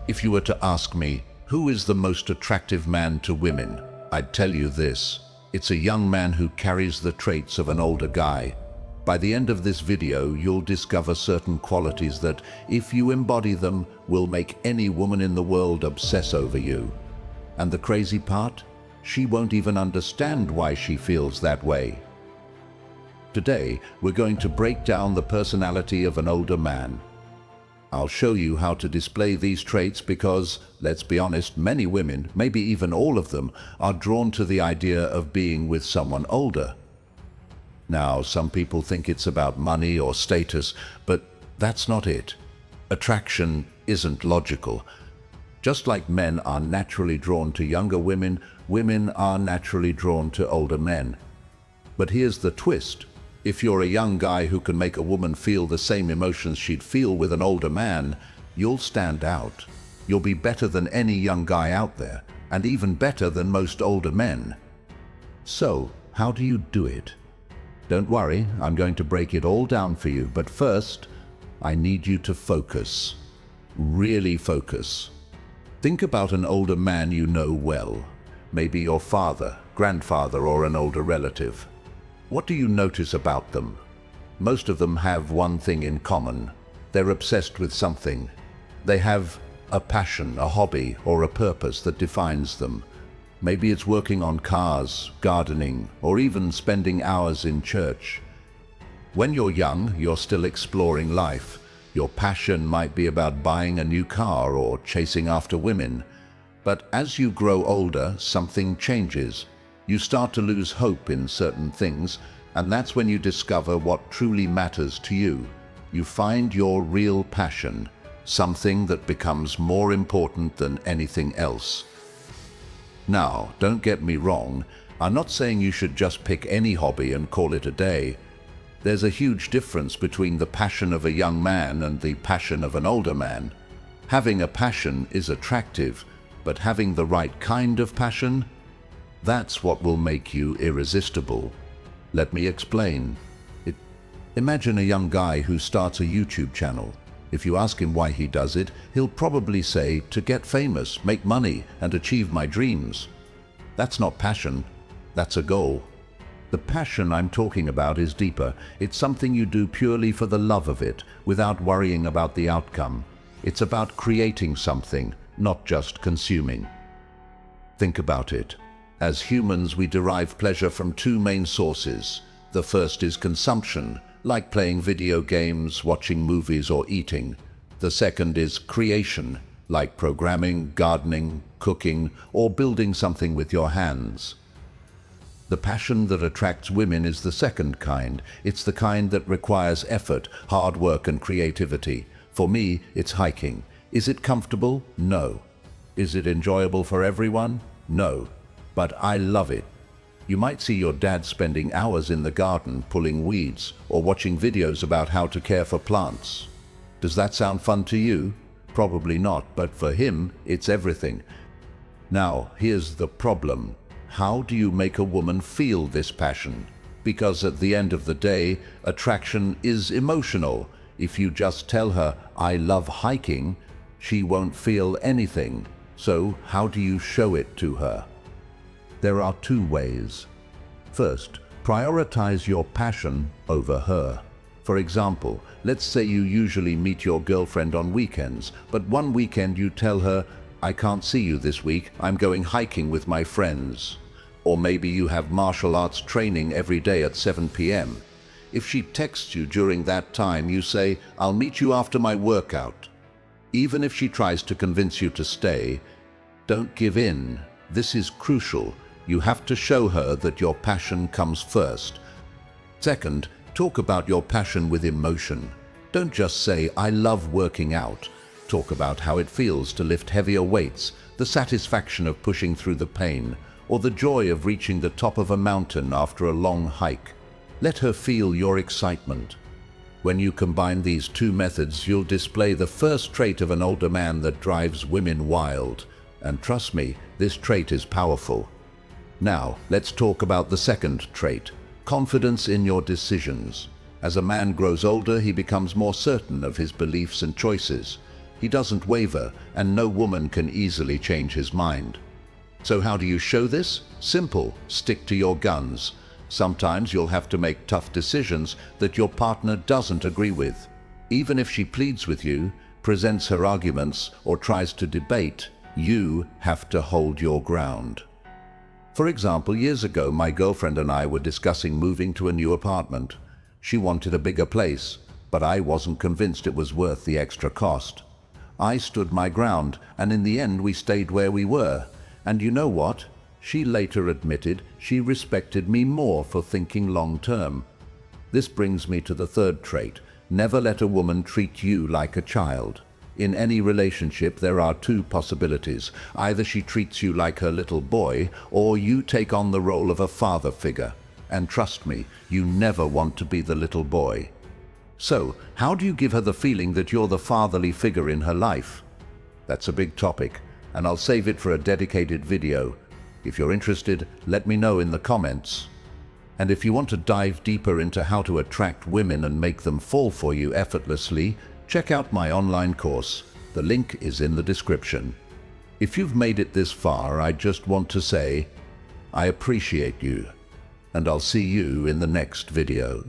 If you were to ask me, who is the most attractive man to women, I'd tell you this. It's a young man who carries the traits of an older guy. By the end of this video, you'll discover certain qualities that, if you embody them, will make any woman in the world obsess over you. And the crazy part? She won't even understand why she feels that way. Today, we're going to break down the personality of an older man. I'll show you how to display these traits because, let's be honest, many women, maybe even all of them, are drawn to the idea of being with someone older. Now, some people think it's about money or status, but that's not it. Attraction isn't logical. Just like men are naturally drawn to younger women, women are naturally drawn to older men. But here's the twist. If you're a young guy who can make a woman feel the same emotions she'd feel with an older man, you'll stand out. You'll be better than any young guy out there, and even better than most older men. So, how do you do it? Don't worry, I'm going to break it all down for you, but first, I need you to focus. Really focus. Think about an older man you know well. Maybe your father, grandfather, or an older relative. What do you notice about them? Most of them have one thing in common. They're obsessed with something. They have a passion, a hobby, or a purpose that defines them. Maybe it's working on cars, gardening, or even spending hours in church. When you're young, you're still exploring life. Your passion might be about buying a new car or chasing after women. But as you grow older, something changes. You start to lose hope in certain things, and that's when you discover what truly matters to you. You find your real passion, something that becomes more important than anything else. Now, don't get me wrong, I'm not saying you should just pick any hobby and call it a day. There's a huge difference between the passion of a young man and the passion of an older man. Having a passion is attractive, but having the right kind of passion, that's what will make you irresistible. Let me explain. Imagine a young guy who starts a YouTube channel. If you ask him why he does it, he'll probably say, to get famous, make money, and achieve my dreams. That's not passion, that's a goal. The passion I'm talking about is deeper. It's something you do purely for the love of it, without worrying about the outcome. It's about creating something, not just consuming. Think about it. As humans, we derive pleasure from two main sources. The first is consumption, like playing video games, watching movies, or eating. The second is creation, like programming, gardening, cooking, or building something with your hands. The passion that attracts women is the second kind. It's the kind that requires effort, hard work, and creativity. For me, it's hiking. Is it comfortable? No. Is it enjoyable for everyone? No. But I love it. You might see your dad spending hours in the garden pulling weeds or watching videos about how to care for plants. Does that sound fun to you? Probably not, but for him, it's everything. Now, here's the problem. How do you make a woman feel this passion? Because at the end of the day, attraction is emotional. If you just tell her, I love hiking, she won't feel anything. So, how do you show it to her? There are two ways. First, prioritize your passion over her. For example, let's say you usually meet your girlfriend on weekends, but one weekend you tell her, I can't see you this week, I'm going hiking with my friends. Or maybe you have martial arts training every day at 7 p.m. If she texts you during that time, you say, I'll meet you after my workout. Even if she tries to convince you to stay, don't give in. This is crucial. You have to show her that your passion comes first. Second, talk about your passion with emotion. Don't just say, I love working out. Talk about how it feels to lift heavier weights, the satisfaction of pushing through the pain, or the joy of reaching the top of a mountain after a long hike. Let her feel your excitement. When you combine these two methods, you'll display the first trait of an older man that drives women wild. And trust me, this trait is powerful. Now, let's talk about the second trait, confidence in your decisions. As a man grows older, he becomes more certain of his beliefs and choices. He doesn't waver, and no woman can easily change his mind. So how do you show this? Simple. Stick to your guns. Sometimes you'll have to make tough decisions that your partner doesn't agree with. Even if she pleads with you, presents her arguments, or tries to debate, you have to hold your ground. For example, years ago, my girlfriend and I were discussing moving to a new apartment. She wanted a bigger place, but I wasn't convinced it was worth the extra cost. I stood my ground, and in the end we stayed where we were. And you know what? She later admitted she respected me more for thinking long term. This brings me to the third trait. Never let a woman treat you like a child. In any relationship, there are two possibilities. Either she treats you like her little boy, or you take on the role of a father figure. And trust me, you never want to be the little boy. So, how do you give her the feeling that you're the fatherly figure in her life? That's a big topic, and I'll save it for a dedicated video. If you're interested, let me know in the comments. And if you want to dive deeper into how to attract women and make them fall for you effortlessly, check out my online course. The link is in the description. If you've made it this far, I just want to say, I appreciate you, and I'll see you in the next video.